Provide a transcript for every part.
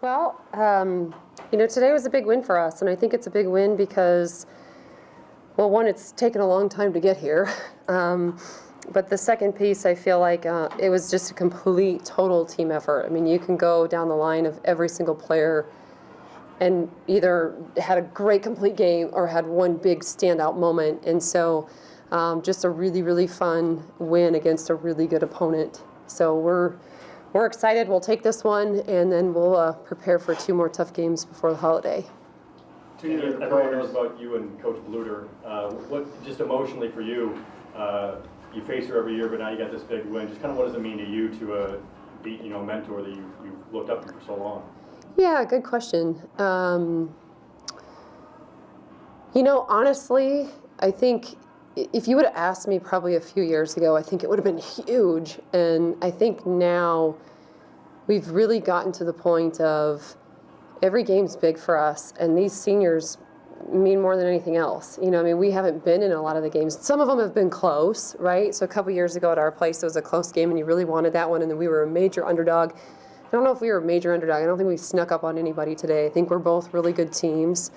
Well, today was a big win for us, and I think it's a big win because, well, one, it's taken a long time to get here, but the second piece, I feel like it was just a complete, total team effort. I mean, you can go down the line of every single player and either had a great complete game or had one big standout moment, and so just a really, really fun win against a really good opponent. So we're excited. We'll take this one, and then we'll prepare for 2 more tough games before the holiday. Everyone knows about you and Coach Bluder. What, just emotionally for you, you face her every year, but now you got this big win. Just kind of what does it mean to you to beat, a mentor that you've looked up to for so long? Yeah, good question. Honestly, I think if you would have asked me probably a few years ago, I think it would have been huge. And I think now we've really gotten to the point of every game's big for us, and these seniors mean more than anything else. We haven't been in a lot of the games. Some of them have been close, right? So a couple years ago at our place, it was a close game, and you really wanted that one, and then we were a major underdog. I don't know if we were a major underdog. I don't think we snuck up on anybody today. I think we're both really good teams.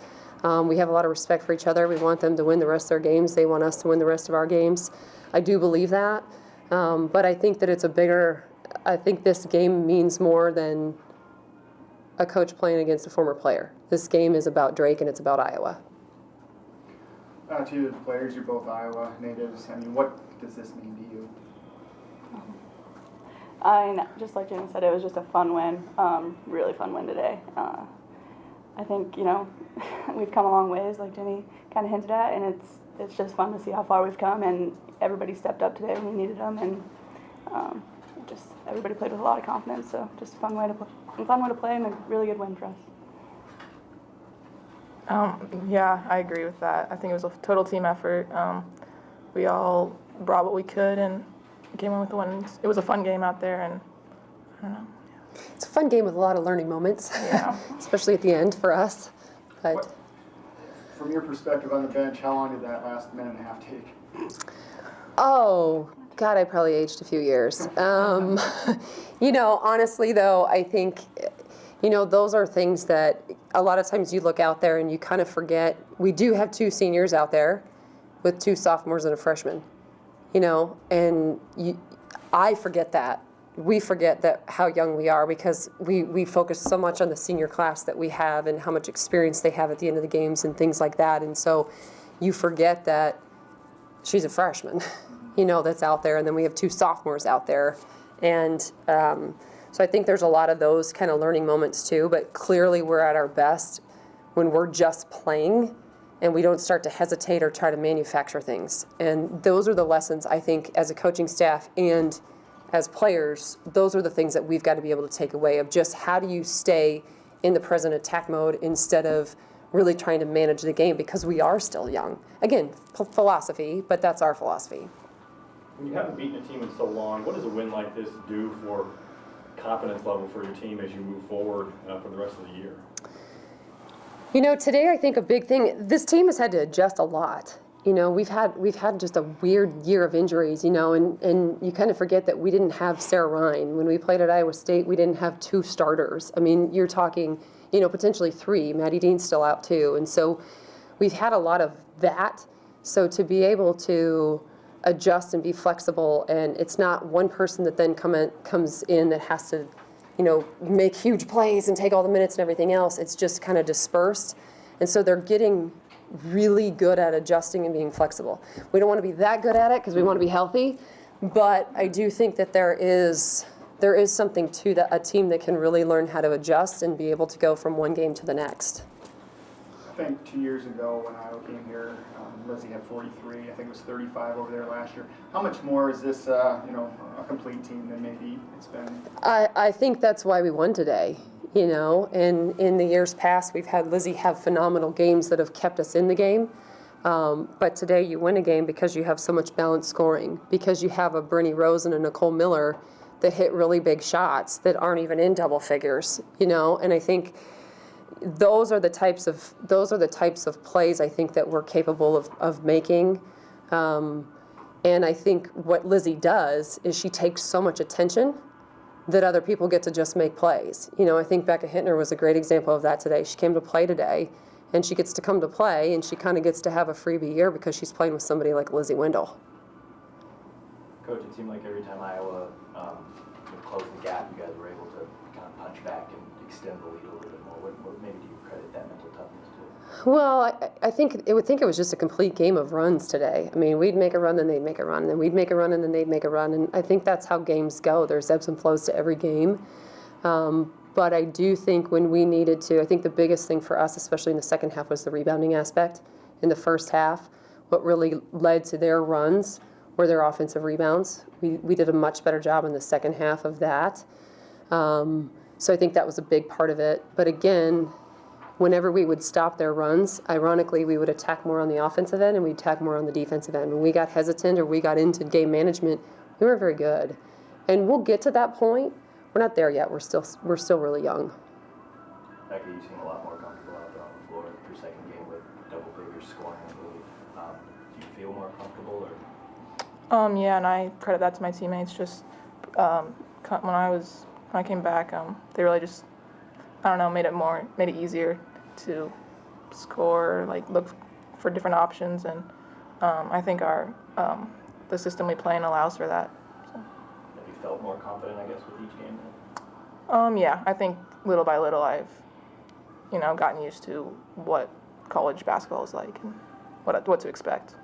We have a lot of respect for each other. We want them to win the rest of their games. They want us to win the rest of our games. I do believe that. But I think that I think this game means more than a coach playing against a former player. This game is about Drake, and it's about Iowa. To you, the players, you're both Iowa natives. What does this mean to you? Just like Jenny said, it was just a fun win, really fun win today. I think, we've come a long ways, like Jenny kind of hinted at, and it's just fun to see how far we've come, and everybody stepped up today when we needed them, and just everybody played with a lot of confidence, so just a fun way to play and a really good win for us. Yeah, I agree with that. I think it was a total team effort. We all brought what we could and came in with the win. It was a fun game out there, and I don't know. It's a fun game with a lot of learning moments, Yeah. especially at the end for us. But From your perspective on the bench, how long did that last minute and a half take? oh, God, I probably aged a few years. Honestly, though, I think, those are things that a lot of times you look out there and you kind of forget. We do have 2 seniors out there with 2 sophomores and a freshman, and I forget that. We forget that how young we are because we focus so much on the senior class that we have and how much experience they have at the end of the games and things like that. And so you forget that she's a freshman, that's out there. And then we have 2 sophomores out there. And so I think there's a lot of those kind of learning moments too. But clearly we're at our best when we're just playing and we don't start to hesitate or try to manufacture things. And those are the lessons, I think, as a coaching staff and as players, those are the things that we've got to be able to take away of just how do you stay in the present attack mode instead of really trying to manage the game because we are still young. Again, philosophy, but that's our philosophy. When you haven't beaten a team in so long, what does a win like this do for confidence level for your team as you move forward for the rest of the year? Today I think a big thing, this team has had to adjust a lot. We've had just a weird year of injuries, and you kind of forget that we didn't have Sarah Ryan. When we played at Iowa State, we didn't have 2 starters. I mean, you're talking, potentially 3. Maddie Dean's still out too. And so we've had a lot of that. So to be able to adjust and be flexible, and it's not one person that then comes in that has to, make huge plays and take all the minutes and everything else. It's just kind of dispersed. And so they're getting really good at adjusting and being flexible. We don't want to be that good at it because we want to be healthy, but I do think that there is something to a team that can really learn how to adjust and be able to go from one game to the next. I think 2 years ago when Iowa came here, Lizzie had 43. I think it was 35 over there last year. How much more is this, a complete team than maybe it's been? I think that's why we won today. And in the years past, we've had Lizzie have phenomenal games that have kept us in the game. But today you win a game because you have so much balanced scoring, because you have a Brittany Rose and a Nicole Miller that hit really big shots that aren't even in double figures, And I think those are the types of plays I think that we're capable of making. And I think what Lizzie does is she takes so much attention that other people get to just make plays. You know, I think Becca Hittner was a great example of that today. She came to play today, and she gets to come to play, and she kind of gets to have a freebie year because she's playing with somebody like Lizzie Wendell. Coach, it seemed like every time Iowa would close the gap, you guys were able to kind of punch back and extend the lead a little bit more. What maybe do you credit that mental toughness to? Well, I think it was just a complete game of runs today. I mean, we'd make a run, then they'd make a run, and then we'd make a run, and then they'd make a run. And I think that's how games go. There's ebbs and flows to every game. But I do think when we needed to, I think the biggest thing for us, especially in the second half, was the rebounding aspect. In the first half, what really led to their runs were their offensive rebounds. We did a much better job in the second half of that. So I think that was a big part of it. But again, whenever we would stop their runs, ironically, we would attack more on the offensive end and we'd attack more on the defensive end. When we got hesitant or we got into game management, we weren't very good. And we'll get to that point. We're not there yet. We're still really young. Becca, you seem a lot more comfortable out there on the floor. Your second game with double figures scoring, I believe. Do you feel more comfortable, or? Yeah, and I credit that to my teammates. Just when I came back, they really just, I don't know, made it easier to score, like look for different options, and I think the system we play in allows for that. So. Have you felt more confident, I guess, with each game? Yeah, I think little by little I've, gotten used to what college basketball is like and what to expect.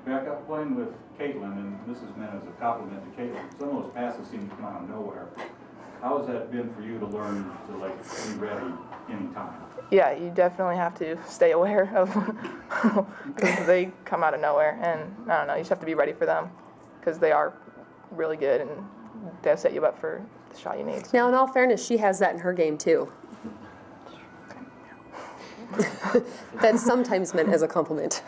Back up playing with Caitlin, and this is meant as a compliment to Caitlin. Some of those passes seem to come out of nowhere. How has that been for you to learn to be ready anytime? Yeah, you definitely have to stay aware of because they come out of nowhere, and I don't know, you just have to be ready for them because they are really good and they'll set you up for the shot you need. Now, in all fairness, she has that in her game too. That's sometimes meant as a compliment.